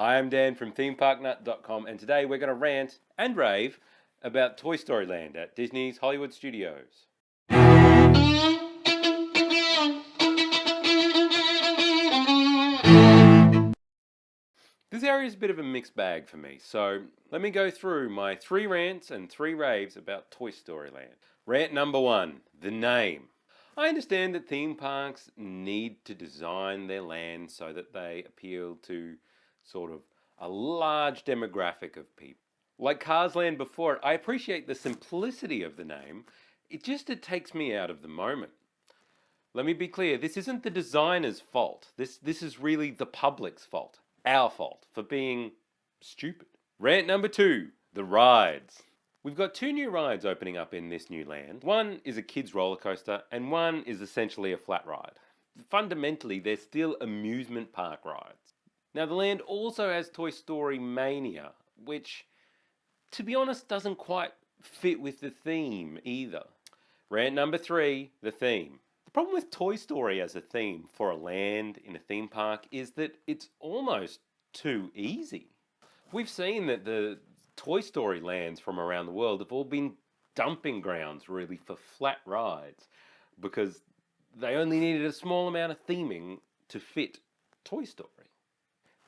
Hi, I'm Dan from themeparknut.com, and today we're going to rant and rave about Toy Story Land at Disney's Hollywood Studios. This area is a bit of a mixed bag for me, so let me go through my 3 rants and 3 raves about Toy Story Land. Rant number 1, the name. I understand that theme parks need to design their land so that they appeal to sort of a large demographic of people. Like Cars Land before it, I appreciate the simplicity of the name. It takes me out of the moment. Let me be clear, this isn't the designer's fault. This is really the public's fault. Our fault for being stupid. Rant number 2, the rides. We've got 2 new rides opening up in this new land. One is a kids roller coaster and one is essentially a flat ride. Fundamentally, they're still amusement park rides. Now the land also has Toy Story Mania, which, to be honest, doesn't quite fit with the theme either. Rant number 3, the theme. The problem with Toy Story as a theme for a land in a theme park is that it's almost too easy. We've seen that the Toy Story lands from around the world have all been dumping grounds really for flat rides because they only needed a small amount of theming to fit Toy Story.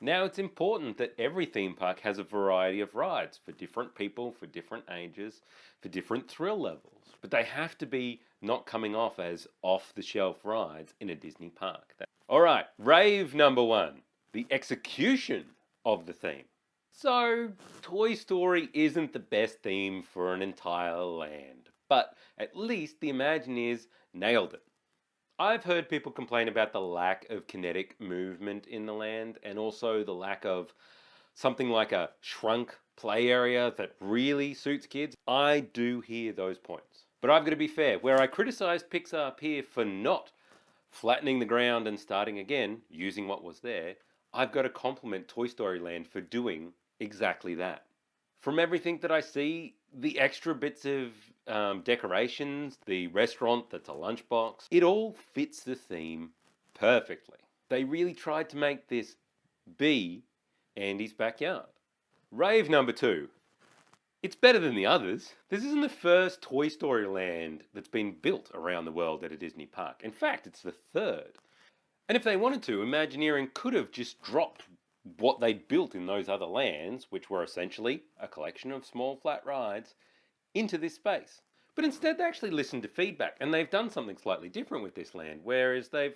Now it's important that every theme park has a variety of rides for different people, for different ages, for different thrill levels. But they have to be not coming off as off-the-shelf rides in a Disney park. Alright, rave number 1, the execution of the theme. So, Toy Story isn't the best theme for an entire land, but at least the Imagineers nailed it. I've heard people complain about the lack of kinetic movement in the land and also the lack of something like a shrunk play area that really suits kids. I do hear those points. But I've got to be fair, where I criticise Pixar Pier for not flattening the ground and starting again, using what was there, I've got to compliment Toy Story Land for doing exactly that. From everything that I see, the extra bits of decorations, the restaurant that's a lunchbox, it all fits the theme perfectly. They really tried to make this be Andy's backyard. Rave number 2. It's better than the others. This isn't the first Toy Story Land that's been built around the world at a Disney park. In fact, it's the 3rd. And if they wanted to, Imagineering could have just dropped what they'd built in those other lands, which were essentially a collection of small flat rides, into this space. But instead they actually listened to feedback and they've done something slightly different with this land, whereas they've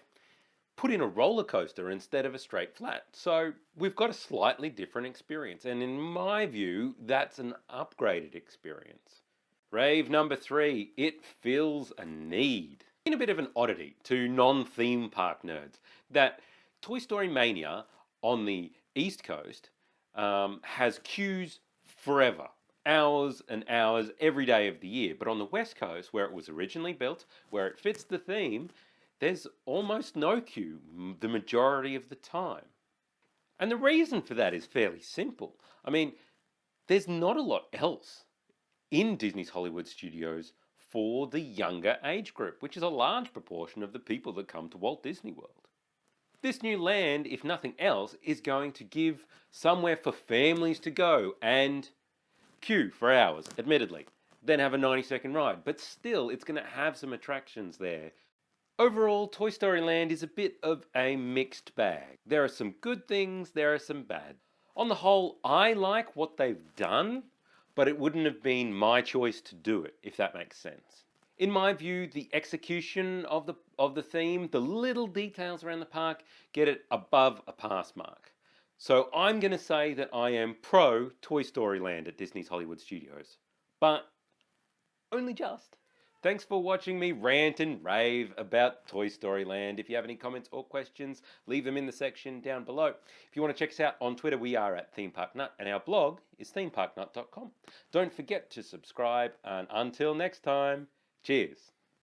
put in a roller coaster instead of a straight flat. So we've got a slightly different experience, and in my view, that's an upgraded experience. Rave number 3, it fills a need. In a bit of an oddity to non-theme park nerds, that Toy Story Mania on the East Coast has queues forever. Hours and hours every day of the year. But on the West Coast, where it was originally built, where it fits the theme, there's almost no queue the majority of the time. And the reason for that is fairly simple. I mean, there's not a lot else in Disney's Hollywood Studios for the younger age group, which is a large proportion of the people that come to Walt Disney World. This new land, if nothing else, is going to give somewhere for families to go and queue for hours, admittedly, then have a 90-second ride, but still it's going to have some attractions there. Overall, Toy Story Land is a bit of a mixed bag. There are some good things, there are some bad. On the whole, I like what they've done, but it wouldn't have been my choice to do it, if that makes sense. In my view, the execution of the theme, the little details around the park, get it above a pass mark. So I'm going to say that I am pro Toy Story Land at Disney's Hollywood Studios. But only just. Thanks for watching me rant and rave about Toy Story Land. If you have any comments or questions, leave them in the section down below. If you want to check us out on Twitter, we are at themeparknut, and our blog is themeparknut.com. Don't forget to subscribe, and until next time, cheers.